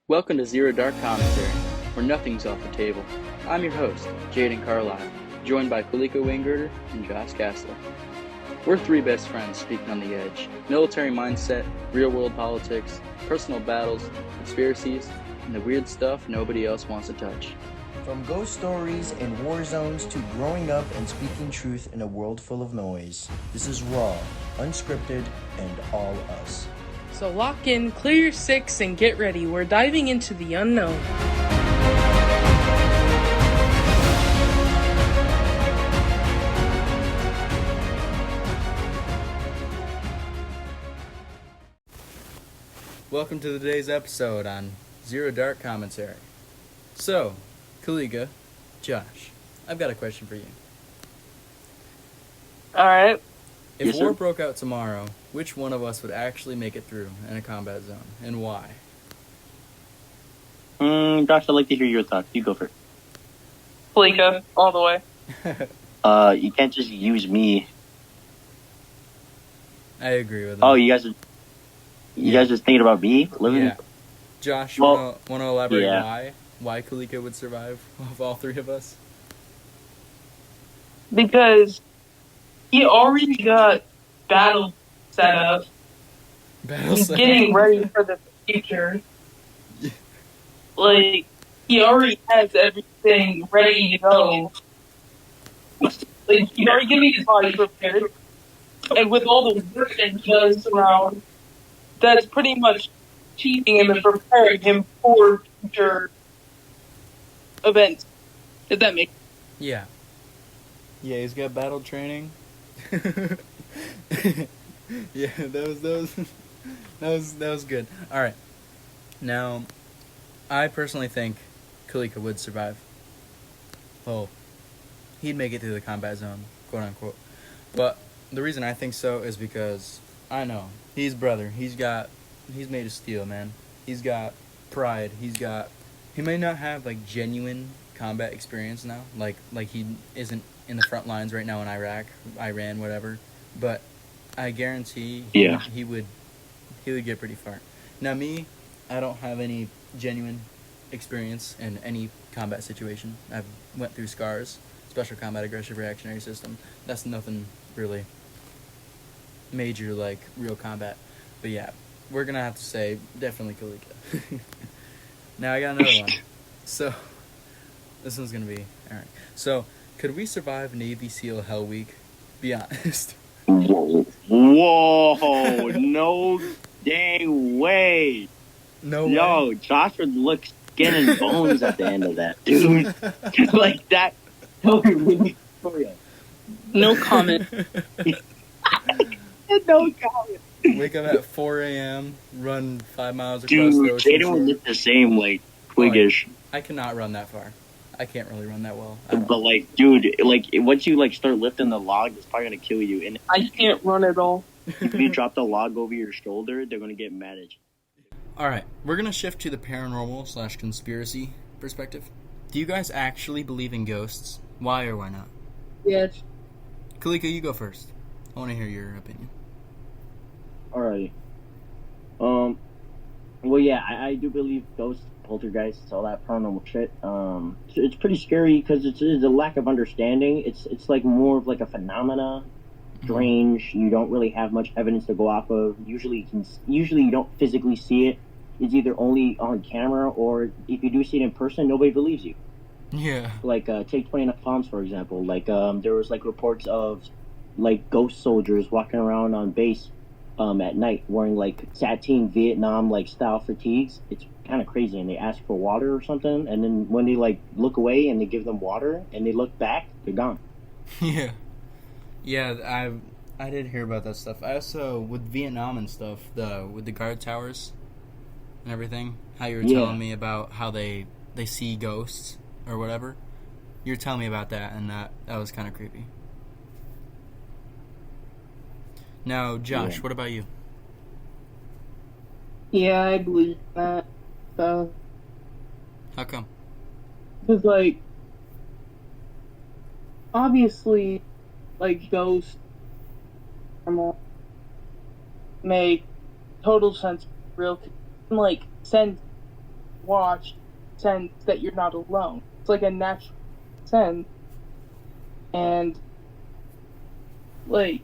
Welcome to Zero Dark Commentary, where nothing's off the table. I'm your host, Jaden Carlisle, joined by Kalika Wingirder and Josh Castler. We're three best friends speaking on the edge. Military mindset, real-world politics, personal battles, conspiracies, and the weird stuff nobody else wants to touch. From ghost stories and war zones to growing up and speaking truth in a world full of noise, this is raw, unscripted, and all us. So lock in, clear your six, and get ready. We're diving into the unknown. Welcome to today's episode on Zero Dark Commentary. So, Kalika, Josh, I've got a question for you. Alright. If Yes, war sir. broke out tomorrow, which one of us would actually make it through in a combat zone, and why? Josh, I'd like to hear your thoughts. You go first. Kalika, all the way. You can't just use me. I agree with him. Oh, you guys just thinking about me living? Yeah. Josh, Well, want to elaborate yeah. why Kalika would survive of all three of us? Because he already got battle set up. Battle He's set. getting ready for the future. Like, he already has everything ready to go. Like, he's already getting his body prepared. And with all the work that he does around, that's pretty much teaching him and preparing him for future events. If that makes Yeah. Yeah, he's got battle training. Yeah, that was good. All right. Now, I personally think Kalika would survive. Well, he'd make it through the combat zone, quote unquote. But the reason I think so is because I know he's brother. He's made of steel, man. He's got pride. He may not have like genuine combat experience now, like he isn't in the front lines right now in Iraq, Iran, whatever. But I guarantee he would get pretty far. Now me, I don't have any genuine experience in any combat situation. I've went through SCARS, Special Combat Aggressive Reactionary System. That's nothing really major like real combat. But yeah, we're gonna have to say definitely Kalika. Now I got another one. So this one's gonna be alright. So could we survive Navy SEAL Hell Week? Be honest. Whoa, no dang way. No way. Yo, Josh would look skin and bones at the end of that, dude. Like that. No comment. No comment. Wake up at 4 a.m., run 5 miles across Dude, the ocean. Jaden would look the same, like, twiggish. I cannot run that far. I can't really run that well. But, like, dude, like, once you, like, start lifting the log, it's probably gonna kill you. And I can't run at all. if you drop the log over your shoulder, they're gonna get mad at you. Alright, we're going to shift to the paranormal / conspiracy perspective. Do you guys actually believe in ghosts? Why or why not? Yes. Kalika, you go first. I want to hear your opinion. Alright. Well, yeah, I do believe ghosts, poltergeists, all that paranormal shit. It's pretty scary because it's a lack of understanding. It's like more of like a phenomena, strange. You don't really have much evidence to go off of. Usually you don't physically see it. It's either only on camera, or if you do see it in person, nobody believes you. Yeah. Like, take 29 Palms, for example. Like, there was, like, reports of, like, ghost soldiers walking around on base at night wearing, like, sateen Vietnam, like, style fatigues. It's kind of crazy, and they ask for water or something, and then when they, like, look away and they give them water, and they look back, they're gone. Yeah. Yeah, I did hear about that stuff. I also, with Vietnam and stuff, with the guard towers and everything, how you were telling me about how they see ghosts or whatever. You were telling me about that, and that was kind of creepy. Now, Josh, what about you? Yeah, I believe that. How come? Because, like, obviously, like, ghosts make total sense. Real, like, send watch sense that you're not alone. It's like a natural sense. And, like,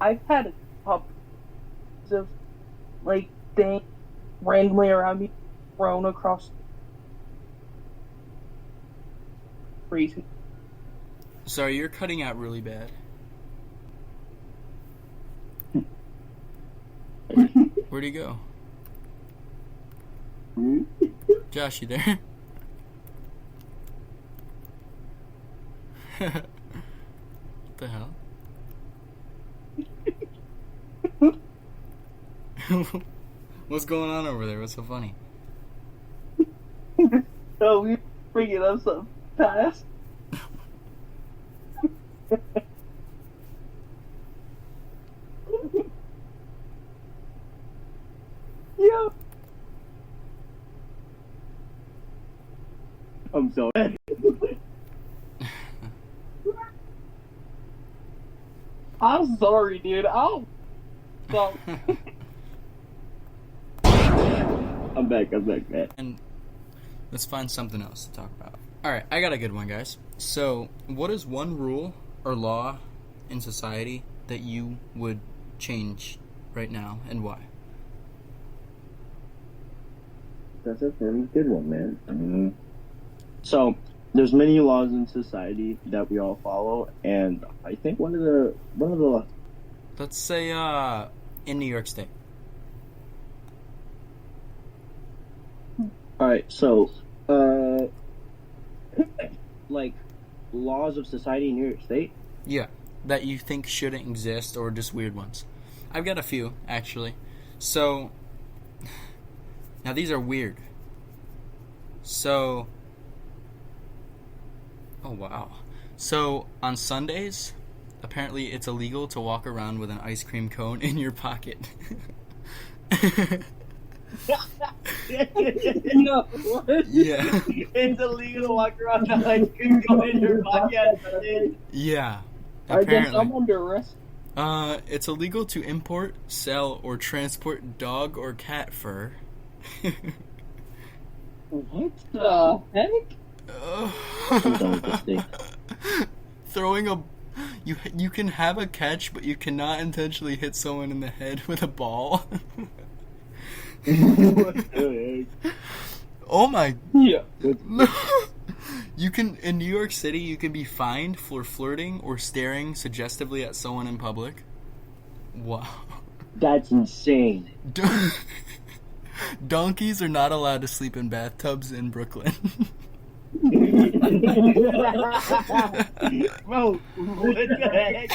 I've had a couple of, like, things randomly around me thrown across reason. Sorry, you're cutting out really bad. Where'd he go? Josh, you there? What the hell? What's going on over there? What's so funny? Oh, we bringing up some past. Yeah. I'm sorry. I'm sorry, dude. I'll stop. I'm back, man. And let's find something else to talk about. Alright, I got a good one, guys. So, what is one rule or law in society that you would change right now, and why? That's a very good one, man. So, there's many laws in society that we all follow, and I think one of the Let's say, in New York State. Alright, so, like, laws of society in New York State? Yeah, that you think shouldn't exist, or just weird ones. I've got a few, actually. So, now these are weird. So, oh wow. So, on Sundays, apparently it's illegal to walk around with an ice cream cone in your pocket. No, what? Yeah. It's illegal to walk around with ice cream cone in your pocket. Yeah. I guess I'm Apparently. under arrest. It's illegal to import, sell, or transport dog or cat fur. What the heck? I'm done with this thing. Throwing a... You can have a catch, but you cannot intentionally hit someone in the head with a ball. What the heck? Oh my... Yeah. You can... In New York City, you can be fined for flirting or staring suggestively at someone in public. Wow. That's insane. Donkeys are not allowed to sleep in bathtubs in Brooklyn. Bro, what the heck?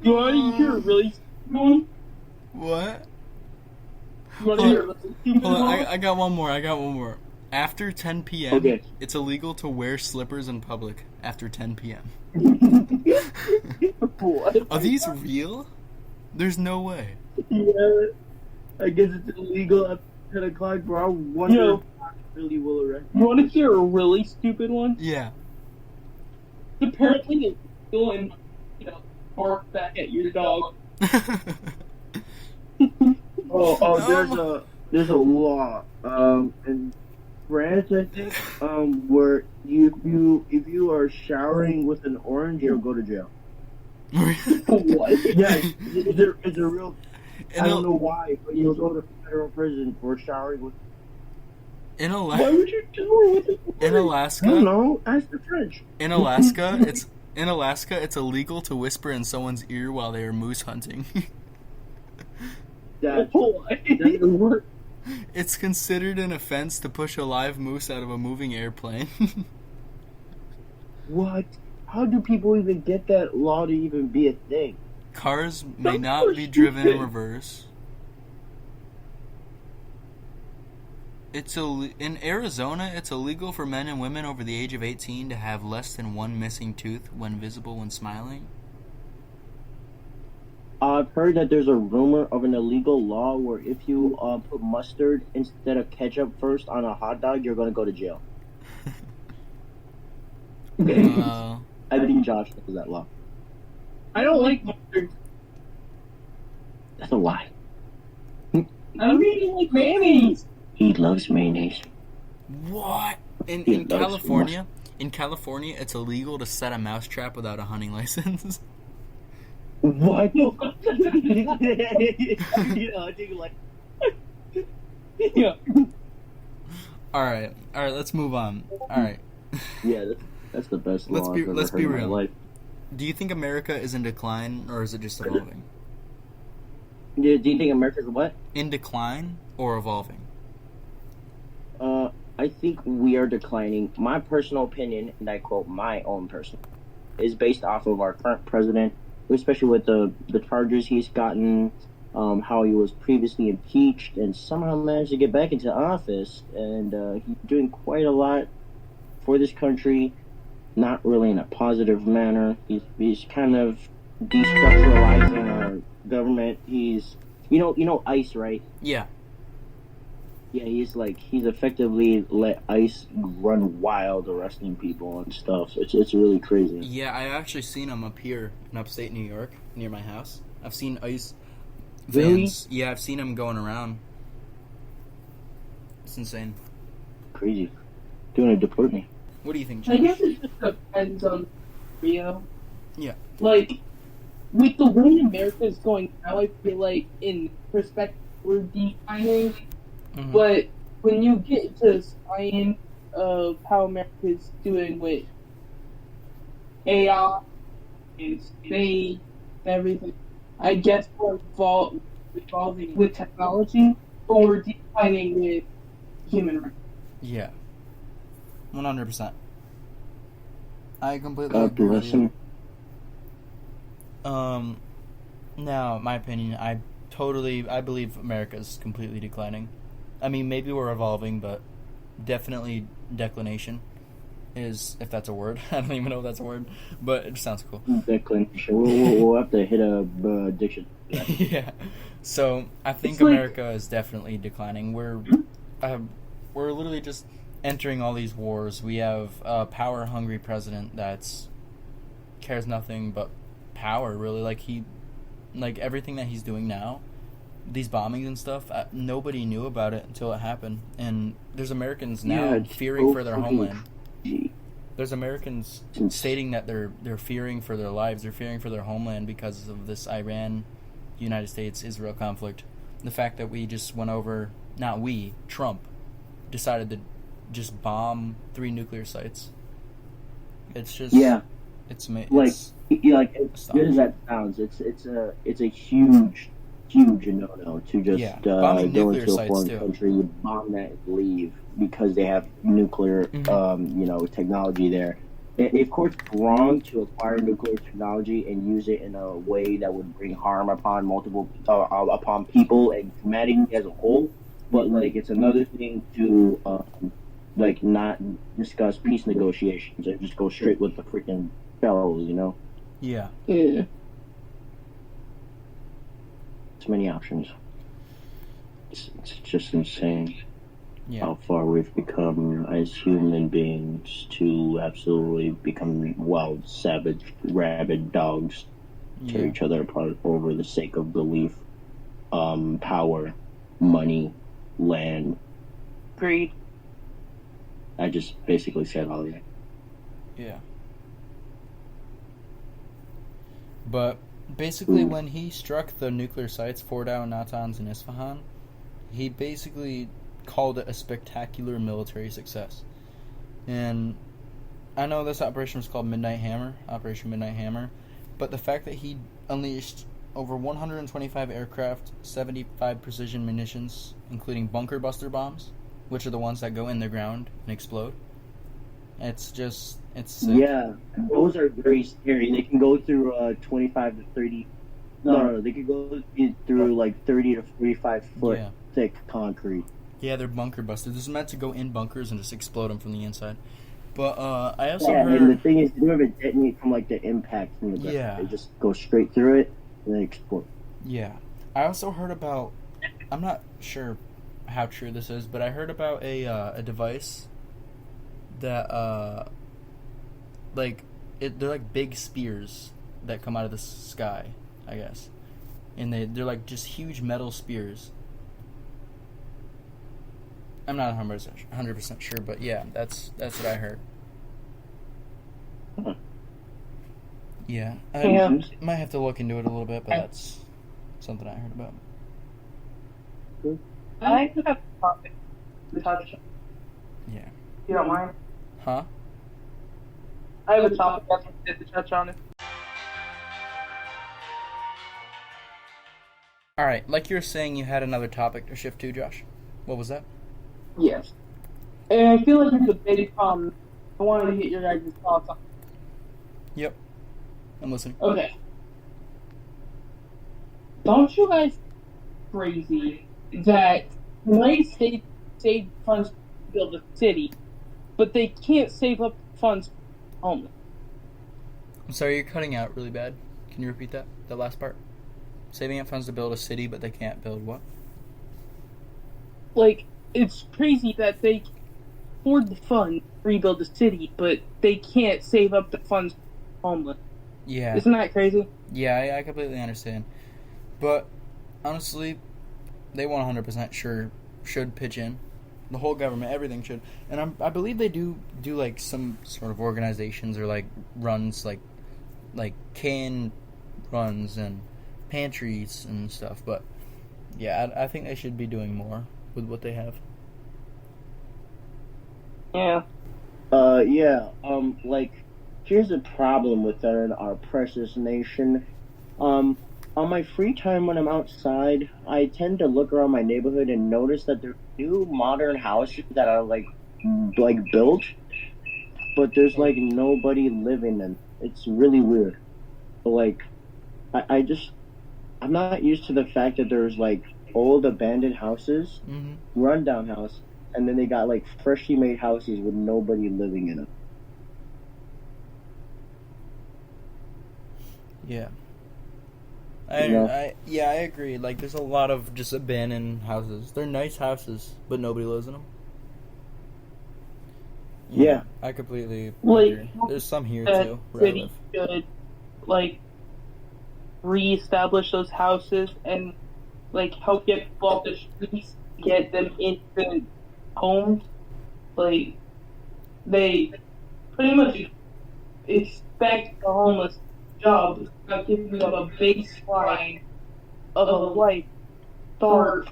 You want to hear a really stupid one? What? You want to hear a really stupid Hold on, one? I got one more. After 10 p.m., Okay. it's illegal to wear slippers in public after 10 p.m. What? Are these real? There's no way. Yeah, I guess it's illegal at 10 o'clock, bro. I wonder Yo. if I really will arrest You want to hear a really stupid one? Yeah. Apparently, it's still in, bark back at your dog. There's a law in France, I think, where if you are showering with an orange, you'll go to jail. What? Yeah, it's a real. In I don't know a- why, but you'll go to federal prison for showering with. In Why Ala- would you do it with it? in I don't Alaska, know. Ask the French. in Alaska, it's illegal to whisper in someone's ear while they are moose hunting. That Why? doesn't work. It's considered an offense to push a live moose out of a moving airplane. What? How do people even get that law to even be a thing? Cars may That's not so be driven in stupid. reverse. In Arizona, it's illegal for men and women over the age of 18 to have less than one missing tooth when visible when smiling. I've heard that there's a rumor of an illegal law where if you put mustard instead of ketchup first on a hot dog, you're going to go to jail. I think Josh knows that law. I don't like mustard. That's a lie. I'm eating like mayonnaise. He loves mayonnaise. What? In He loves California, it's illegal to set a mousetrap without a hunting license. What? Dude, like, Yeah. All right, let's move on. All right. yeah, that's the best law I've ever Let's heard be in my real. life. Do you think America is in decline, or is it just evolving? Do you think America's what? In decline or evolving? I think we are declining. My personal opinion, and I quote my own personal, is based off of our current president, especially with the charges he's gotten, how he was previously impeached and somehow managed to get back into office, and he's doing quite a lot for this country, not really in a positive manner. He's kind of destructuralizing our government. He's you know ICE, right? Yeah. Yeah, he's effectively let ICE run wild, arresting people and stuff. So it's really crazy. Yeah, I actually seen him up here in upstate New York, near my house. I've seen ICE vans. Really? Yeah, I've seen him going around. It's insane. Crazy. Doing to deport me. What do you think, I Josh? guess it just depends on Rio. Yeah. Like, with the way America is going now, I feel like in perspective we're declining. Mhm. But when you get to science of how America is doing with AI and space and everything, I guess we're evolving with technology, or we're declining with human rights. Yeah. 100%. I completely God agree with bless you. him. Now, my opinion, I believe America is completely declining. I mean, maybe we're evolving, but definitely declination is, if that's a word. I don't even know if that's a word, but it just sounds cool. Declination. We'll have to hit a diction. Yeah. So I think It's like- America is definitely declining. We're literally just entering all these wars. We have a power-hungry president that's cares nothing but power. Really, like everything that he's doing now, these bombings and stuff. Nobody knew about it until it happened, and there's Americans now it's fearing so for their fucking homeland. crazy. There's Americans stating that they're fearing for their lives. They're fearing for their homeland because of this United States-Israel conflict. The fact that we just went over, not we, Trump, decided to just bomb 3 nuclear sites. It's just it's Like as good as that sounds, it's a huge no to just bombing go nuclear into a sites foreign too. country, you bomb that and leave because they have nuclear technology there. Of course, it's wrong to acquire nuclear technology and use it in a way that would bring harm upon upon people and humanity as a whole. But it's another thing to not discuss peace negotiations and just go straight with the freaking fellows, Yeah. Yeah. It's many options. It's just insane how far we've become as human beings to absolutely become wild, savage, rabid dogs, tear each other apart over the sake of belief, power, money, land. Greed. I just basically said all of that. Yeah. But basically, when he struck the nuclear sites, Fordow, Natanz, and Isfahan, he basically called it a spectacular military success. And I know this operation was called Operation Midnight Hammer, but the fact that he unleashed over 125 aircraft, 75 precision munitions, including bunker buster bombs, which are the ones that go in the ground and explode. It's sick. Yeah, those are very scary. They can go through 25 to 30. No, they can go through 30 to 45 foot thick concrete. Yeah, they're bunker busters. This is meant to go in bunkers and just explode them from the inside. But I also heard... heard... and the thing is, they don't even detonate from the impact from the ground. Yeah. They just go straight through it and they explode. Yeah. I also heard about... I'm not sure how true this is, but I heard about a device that they're like big spears that come out of the sky, I guess, and they're like just huge metal spears, I'm not 100% sure, but yeah, that's what I heard. Huh. Yeah, I Yeah. might have to look into it a little bit, but that's something I heard about. I have a topic to touch on, Yeah. if you don't mind. Huh? I have a topic I wanted to touch on. All right, like you were saying, you had another topic to shift to, Josh. What was that? Yes. And I feel like it's a big problem. I wanted to get your guys' thoughts on it. Yep. I'm listening. Okay. Don't you guys crazy that they save funds to build a city, but they can't save up funds for homeless? I'm sorry, you're cutting out really bad. Can you repeat that? The last part? Saving up funds to build a city, but they can't build what? Like, it's crazy that they can afford the fund to rebuild the city, but they can't save up the funds for homeless. Yeah. Isn't that crazy? Yeah, I completely understand. But, honestly, they 100% sure should pitch in. The whole government, everything should. And I believe they do like some sort of organizations or like runs, like can runs and pantries and stuff. But, yeah, I think they should be doing more with what they have. Yeah. Yeah, like, here's a problem with our precious nation. On my free time when I'm outside, I tend to look around my neighborhood and notice that there are new modern houses that are, like built, but there's, like, nobody living in them. It's really weird. But, like, I'm not used to the fact that there's, like, old abandoned houses, rundown house, and then they got, like, freshly made houses with nobody living in them. Yeah. Yeah. I agree. Like, there's a lot of just abandoned houses. They're nice houses, but nobody lives in them. Yeah. I completely Like, agree. There's some here, that too, where I city live. should, like, reestablish those houses and, like, help get people off the streets, get them into homes. Like, they pretty much expect the homeless job by giving them a baseline of a life, start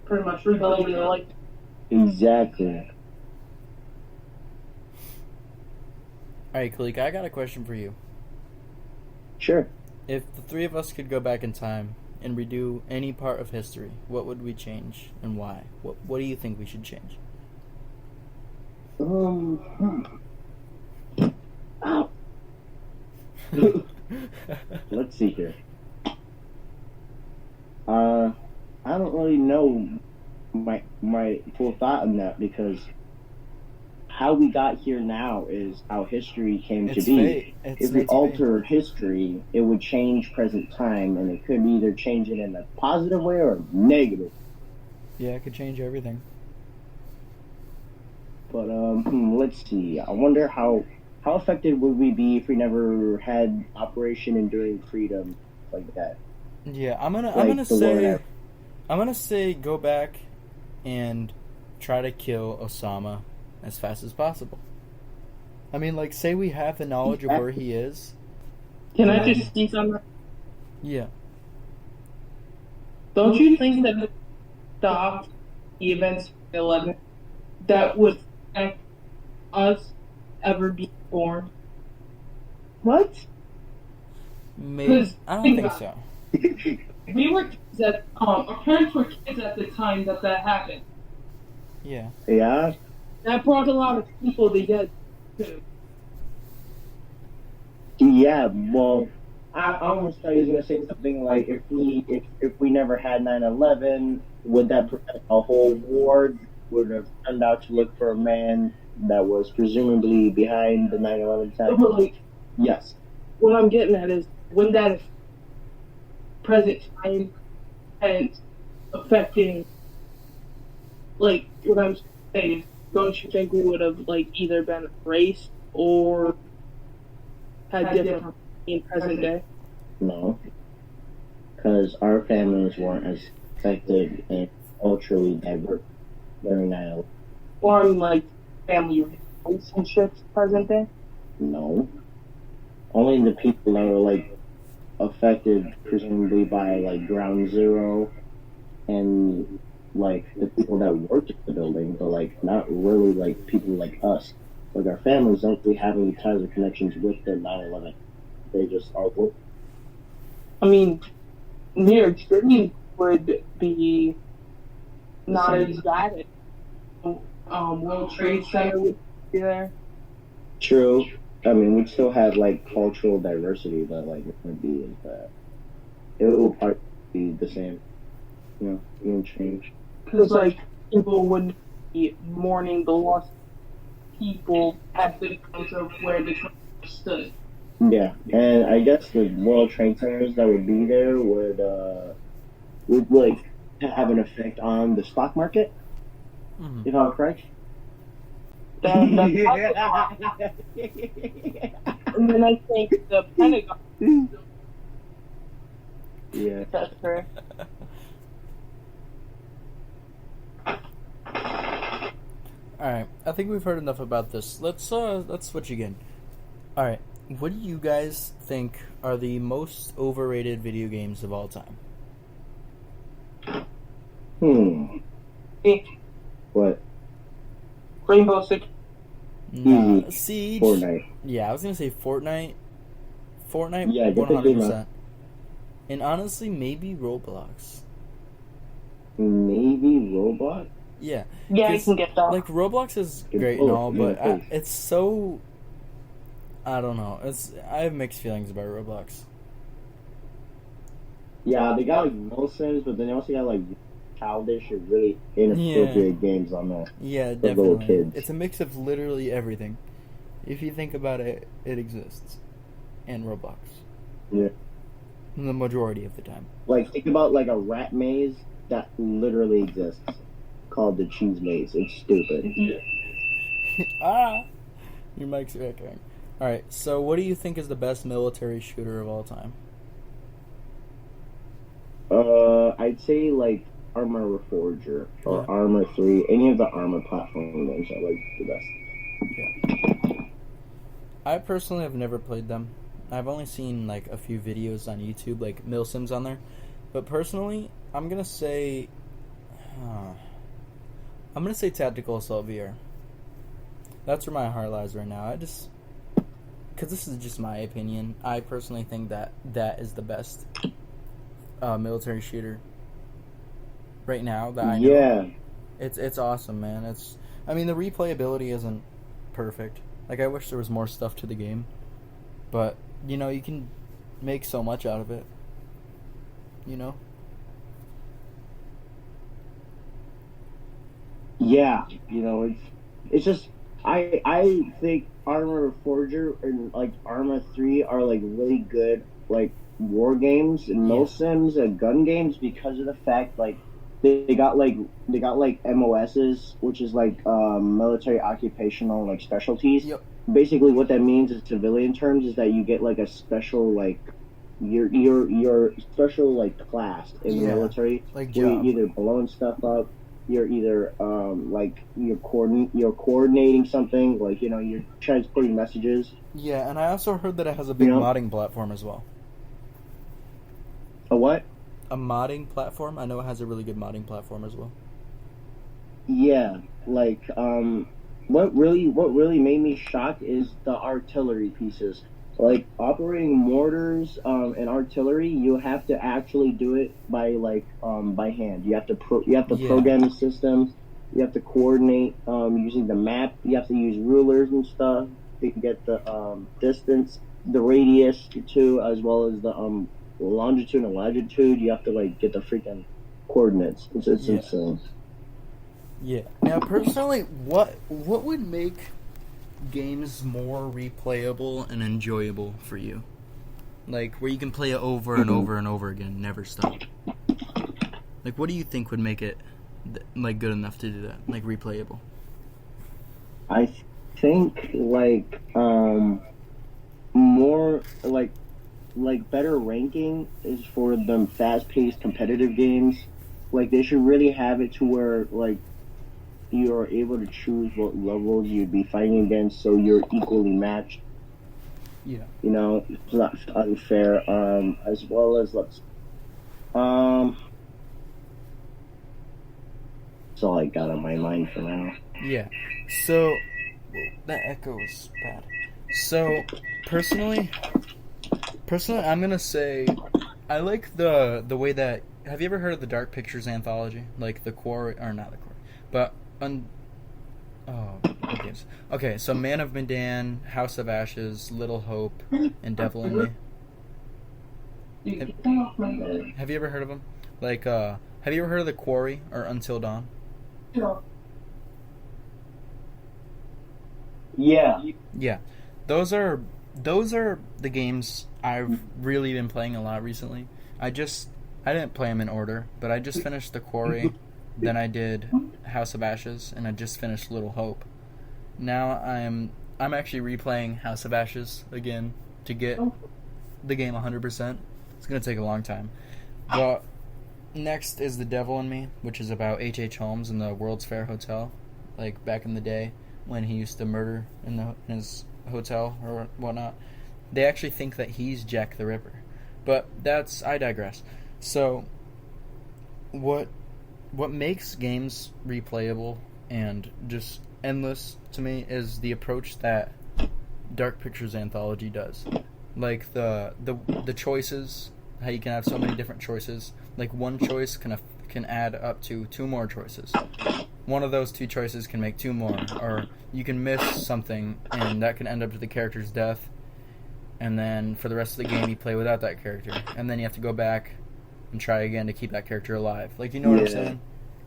pretty much rebuilding their life. Exactly. Alright, Kalika, I got a question for you. Sure. If the three of us could go back in time and redo any part of history, what would we change and why? What do you think we should change? Let's see here. I don't really know my full thought on that, because how we got here now is how history came to It's be. fate. It's If we fate to be. alter history, it would change present time, and it could either change it in a positive way or negative. Yeah, it could change everything. But let's see. I wonder how effective would we be if we never had Operation Enduring Freedom like that. Yeah, I'm gonna the war. say go back and try to kill Osama as fast as possible. I mean, like, say we have the knowledge of where he is. Can I just see something? Yeah. Don't you think that if stopped the events of 11 that would affect us ever being born? What? Maybe. I don't think so. We were kids at our parents were kids at the time that happened. Yeah. Yeah. That brought a lot of people together too. Yeah, well, I almost thought you was gonna say something like, if we never had 9/11, would that prevent a whole war? Would have turned out to look for a man that was presumably behind the 9/11 attack? But, like, Yes. what I'm getting at is, when that present time and affecting, like, what I'm saying, don't you think we would have, like, either been erased or had different in present day? No. Because our families weren't as affected and culturally diverse. during 9/11. Or like family relationships present there? No, only the people that were like affected, presumably by like Ground Zero and like the people that worked at the building, but like not really like people like us. Like our families don't really have any ties or connections with the 9/11. They just are work. I mean, New York City would be not as bad. World Trade Center would be there. True. I mean, we'd still have like cultural diversity, but like it would be as bad. It will probably be the same. You know, it won't change. Because like people would be mourning the lost people at the place of where the train stood. Yeah, and I guess the World Trade Centers that would be there would like have an effect on the stock market, if I'm correct. And then I think the Pentagon. Yeah. That's correct. Alright, I think we've heard enough about this. Let's switch again. Alright, what do you guys think are the most overrated video games of all time? What? Rainbow Six. Nah, Siege. Fortnite. Yeah, I was gonna say Fortnite. Fortnite, Yeah, get the 100%. And honestly, maybe Roblox. Maybe Roblox? Yeah. Yeah, I can get that. Like, Roblox is great and all, but it's so... I don't know. I have mixed feelings about Roblox. Yeah, they got like no sense, but then they also got like childish and really inappropriate games on there. Yeah, for little definitely. kids. It's a mix of literally everything. If you think about it, it exists. And Roblox. Yeah. The majority of the time. Like, think about like a rat maze that literally exists, called the Cheese Maze. It's stupid. Ah! Your mic's echoing. Alright, so what do you think is the best military shooter of all time? I'd say like Armor Reforger or Armor 3. Any of the Armor platform games are like the best. Yeah. I personally have never played them. I've only seen like a few videos on YouTube, like Milsims on there. But personally, I'm gonna say Tactical Assault VR. That's where my heart lies right now. Because this is just my opinion. I personally think that is the best military shooter right now that I know. Yeah. It's awesome, man. The replayability isn't perfect. Like, I wish there was more stuff to the game. But, you know, you can make so much out of it. You know? Yeah, you know, it's just I think Armor Forger and like Arma 3 are like really good like war games and Milsims and gun games because of the fact like they got MOSs, which is like military occupational like specialties. Yep. Basically, what that means in civilian terms is that you get like a special like your special like class in the military, like where job. you're either blowing stuff up, you're either like you're coordinating something, like you know you're transporting messages. Yeah, and I also heard that it has a big modding platform as well. A what? A modding platform? I know it has a really good modding platform as well. Yeah, like what really made me shocked is the artillery pieces. Like operating mortars and artillery, you have to actually do it by hand. You have to program the system. You have to coordinate using the map. You have to use rulers and stuff to get the distance, the radius too, as well as the longitude and latitude. You have to like get the freaking coordinates. It's insane. Yeah. Now, personally, what would make games more replayable and enjoyable for you? Like, where you can play it over and over and over again, never stop. Like, what do you think would make it, like, good enough to do that? Like, replayable? I think, like, more, like better ranking is for them fast-paced competitive games. Like, they should really have it to where, like, you are able to choose what levels you'd be fighting against, so you're equally matched. Yeah. You know, it's not unfair. As well as that's all I got on my mind for now. Yeah. So that echo was bad. So personally, I'm gonna say I like the way that. Have you ever heard of the Dark Pictures anthology? Like the Quarry, or not the Quarry, but what games? Okay, so Man of Medan, House of Ashes, Little Hope, and Devil in Me. Have you ever heard of them? Like, have you ever heard of the Quarry or Until Dawn? Yeah. Yeah, those are the games I've really been playing a lot recently. I didn't play them in order, but I just finished the Quarry, then I did House of Ashes, and I just finished Little Hope. Now I'm actually replaying House of Ashes again to get the game 100%. It's gonna take a long time. But next is The Devil in Me, which is about H.H. Holmes in the World's Fair Hotel, like back in the day when he used to murder in his hotel or whatnot. They actually think that he's Jack the Ripper, but I digress. So, what makes games replayable and just endless to me is the approach that Dark Pictures Anthology does. Like the choices, how you can have so many different choices. Like one choice can add up to two more choices. One of those two choices can make two more, or you can miss something and that can end up to the character's death. And then for the rest of the game, you play without that character, and then you have to go back and try again to keep that character alive. Like, you know what I'm saying?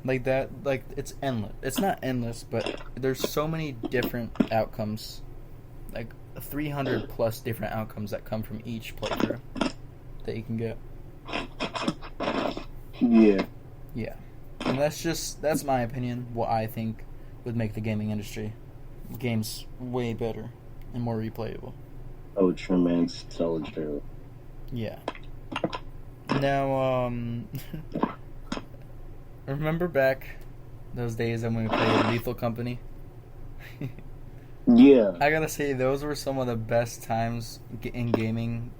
Like that, like, it's endless. It's not endless, but there's so many different outcomes, like 300 plus different outcomes that come from each playthrough that you can get. Yeah. Yeah. And that's my opinion, what I think would make the gaming industry, games way better and more replayable. Oh, true, man. So true. Yeah. Now, remember back those days when we played Lethal Company? Yeah. I gotta say, those were some of the best times in gaming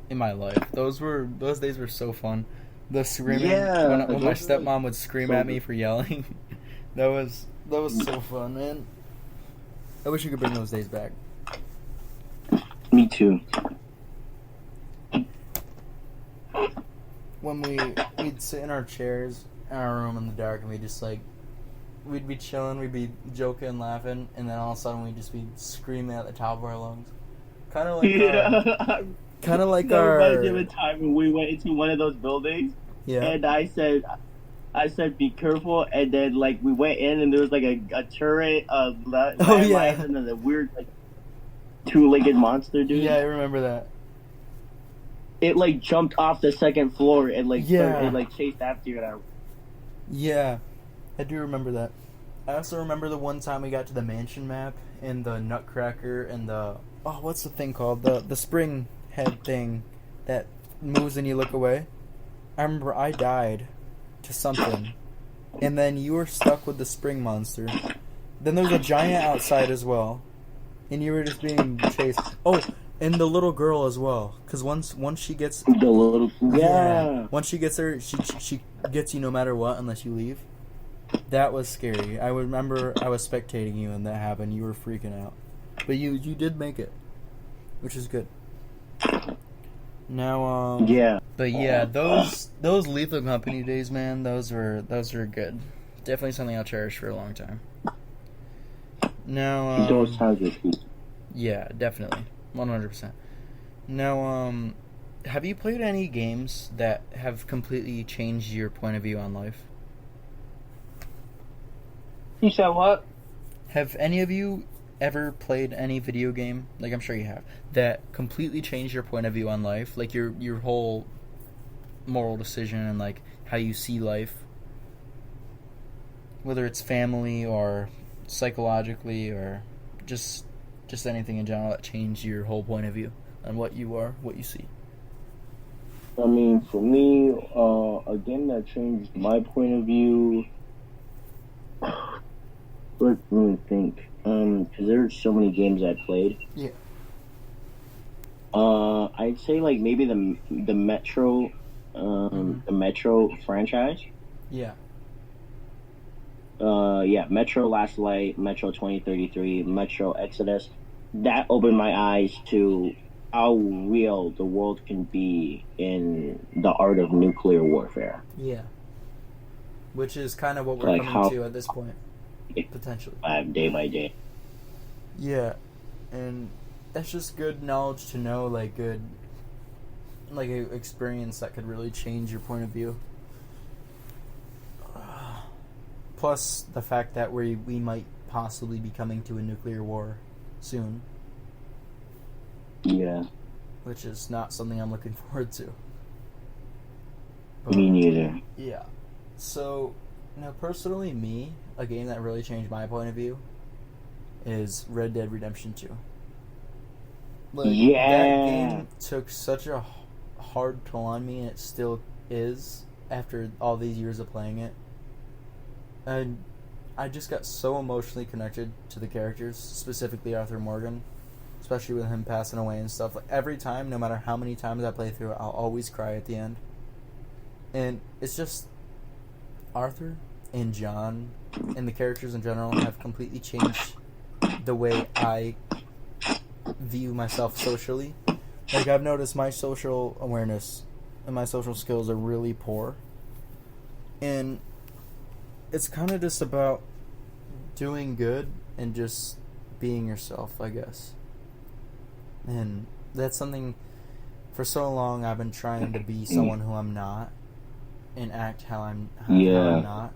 in my life. Those days were so fun. The screaming, when my stepmom would scream at me for yelling, that was so fun, man. I wish you could bring those days back. Me too. When we'd sit in our chairs in our room in the dark, and we'd be chilling, we'd be joking and laughing, and then all of a sudden we'd just be screaming at the top of our lungs. Kind of like that reminds me of a time when we went into one of those buildings, and I said, be careful, and then, like, we went in, and there was, like, a turret, landmines, and then the weird, like, two-legged monster dude. Yeah, I remember that. It, like, jumped off the second floor and, like, chased after you. Yeah, I do remember that. I also remember the one time we got to the mansion map, and the Nutcracker, and what's the thing called? The spring head thing that moves and you look away. I remember I died to something, and then you were stuck with the spring monster. Then there's a giant outside as well, and you were just being chased. Oh, and the little girl as well, because once she gets the little once she gets her, she gets you no matter what unless you leave. That was scary. I remember I was spectating you and that happened. You were freaking out, but you did make it, which is good. Now, but yeah, those Lethal Company days, man, those were good. Definitely something I'll cherish for a long time. Now, those times were cool. Yeah, definitely, 100%. Now, have you played any games that have completely changed your point of view on life? You said what? Have any of you ever played any video game, like I'm sure you have, that completely changed your point of view on life, like your whole moral decision and like how you see life, whether it's family or psychologically or just anything in general that changed your whole point of view on what you are, what you see? I mean, for me, a game that changed my point of view, Let me think. Because there's so many games I played. Yeah. I'd say like maybe the Metro, the Metro franchise. Yeah. Yeah, Metro Last Light, Metro 2033, Metro Exodus. That opened my eyes to how real the world can be in the art of nuclear warfare. Yeah. Which is kind of what we're Like coming how to at this point, potentially. day by day. Yeah, and that's just good knowledge to know, like good, like a experience that could really change your point of view. Plus the fact that we might possibly be coming to a nuclear war soon, Yeah, which is not something I'm looking forward to. me neither. Yeah. So, personally, a game that really changed my point of view is Red Dead Redemption 2. Like, Yeah. that game took such a hard toll on me, and it still is after all these years of playing it. And I just got so emotionally connected to the characters, specifically Arthur Morgan, especially with him passing away and stuff. Like, every time, no matter how many times I play through it, I'll always cry at the end. And it's just Arthur and John and the characters in general have completely changed the way I view myself socially. Like, I've noticed my social awareness and my social skills are really poor. And it's kind of just about doing good and just being yourself, I guess. And that's something, for so long I've been trying to be someone who I'm not and act how I'm not.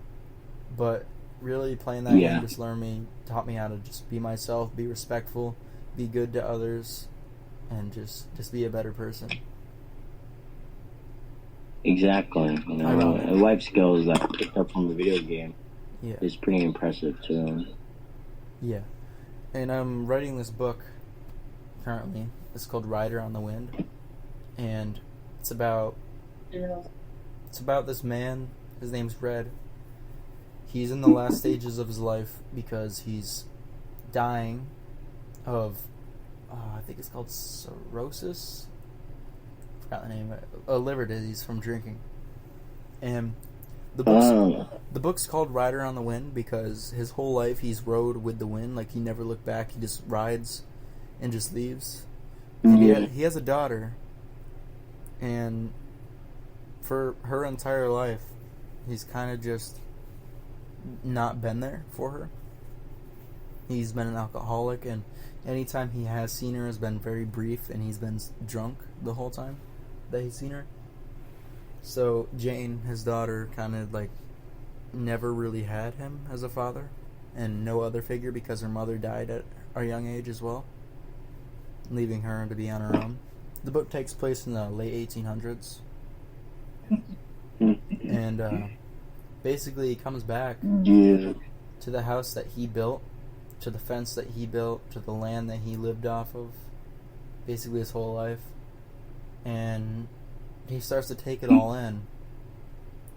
But really playing that game just taught me how to just be myself, be respectful, be good to others, and just be a better person. Exactly. The life skills that I picked up from the video game is pretty impressive too. Yeah. And I'm writing this book currently. It's called Rider on the Wind. And it's about this man. His name's Red. He's in the last stages of his life because he's dying of, I think it's called cirrhosis. I forgot the name of it. A liver disease from drinking. And the book's called Rider on the Wind because his whole life he's rode with the wind. Like, he never looked back. He just rides and just leaves. And he has a daughter. And for her entire life, he's kind of just not been there for her. He's been an alcoholic, and anytime he has seen her has been very brief, and he's been drunk the whole time that he's seen her. So Jane, his daughter, kind of like never really had him as a father, and no other figure because her mother died at a young age as well, leaving her to be on her own. The book takes place in the late 1800s. And basically he comes back to the house that he built, to the fence that he built, to the land that he lived off of, basically his whole life. And he starts to take it all in.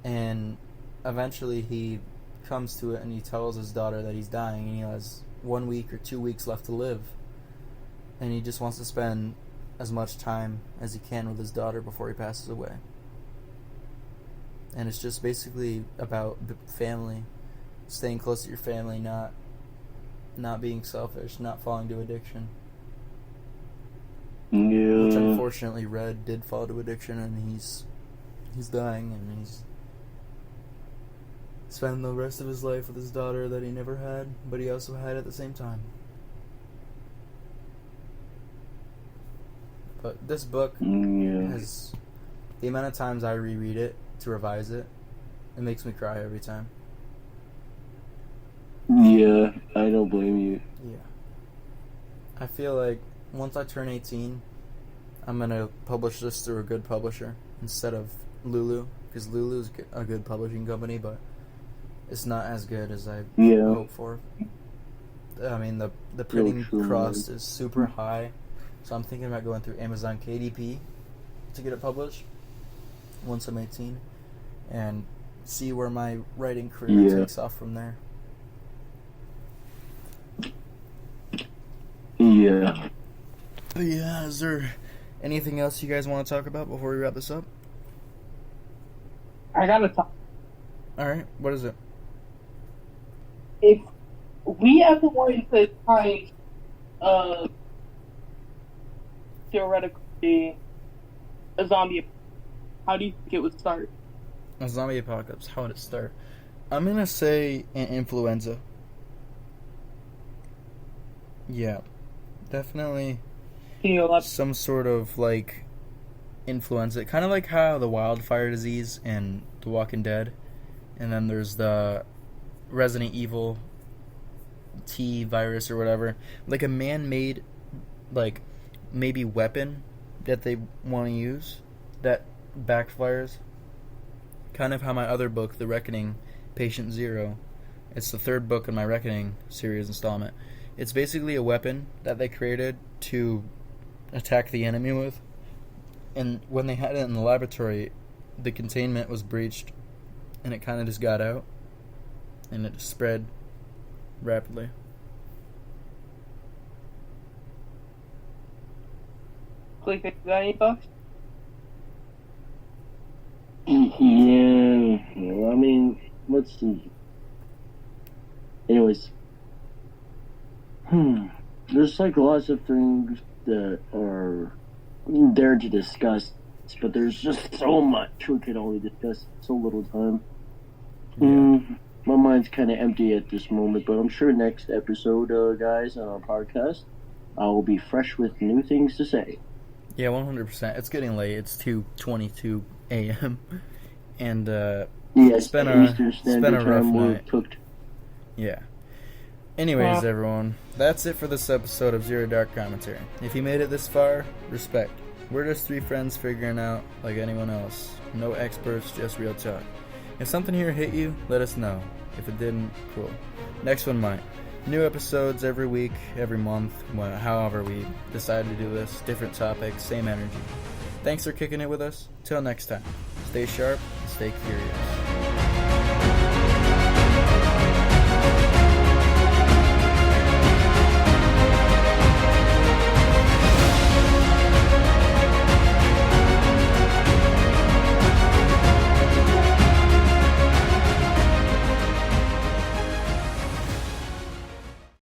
And eventually he comes to it and he tells his daughter that he's dying and he has 1 week or 2 weeks left to live. And he just wants to spend as much time as he can with his daughter before he passes away. And it's just basically about family, staying close to your family, not being selfish, not falling to addiction. Yeah. Which unfortunately Red did fall to addiction, and he's dying, and he's spending the rest of his life with his daughter that he never had, but he also had at the same time. But this book has, the amount of times I reread it to revise it, it makes me cry every time. Yeah, I don't blame you. Yeah. I feel like once I turn 18, I'm going to publish this through a good publisher instead of Lulu, because Lulu's a good publishing company, but it's not as good as I hope for. I mean, the printing cost is super high, so I'm thinking about going through Amazon KDP to get it published once I'm 18 and see where my writing career takes off from there. Yeah. But yeah, is there anything else you guys want to talk about before we wrap this up? I gotta talk. Alright, what is it? If we ever wanted to find theoretically a zombie, how do you think it would start? A zombie apocalypse, how would it start? I'm gonna say an influenza. Yeah, definitely some sort of like influenza, kind of like how the wildfire disease in The Walking Dead, and then there's the Resident Evil T virus or whatever, like a man-made, like maybe weapon that they want to use that backfires. Kind of how my other book, The Reckoning, Patient Zero, it's the third book in my Reckoning series installment. It's basically a weapon that they created to attack the enemy with. And when they had it in the laboratory, the containment was breached, and it kind of just got out, and it spread rapidly. Like, you got any thoughts? Yeah. Well, I mean, let's see. Anyways. There's like lots of things that are there to discuss, but there's just so much we could only discuss in so little time. Yeah. My mind's kind of empty at this moment, but I'm sure next episode, guys, on our podcast, I will be fresh with new things to say. Yeah, 100%. It's getting late. It's 2:22 a.m. And it's been a rough night. Cooked. Yeah. Anyways, everyone, that's it for this episode of Zero Dark Commentary. If you made it this far, respect. We're just three friends figuring out like anyone else. No experts, just real talk. If something here hit you, let us know. If it didn't, cool. Next one might. New episodes every week, every month, however we decide to do this. Different topics, same energy. Thanks for kicking it with us. Till next time. Stay sharp and stay curious.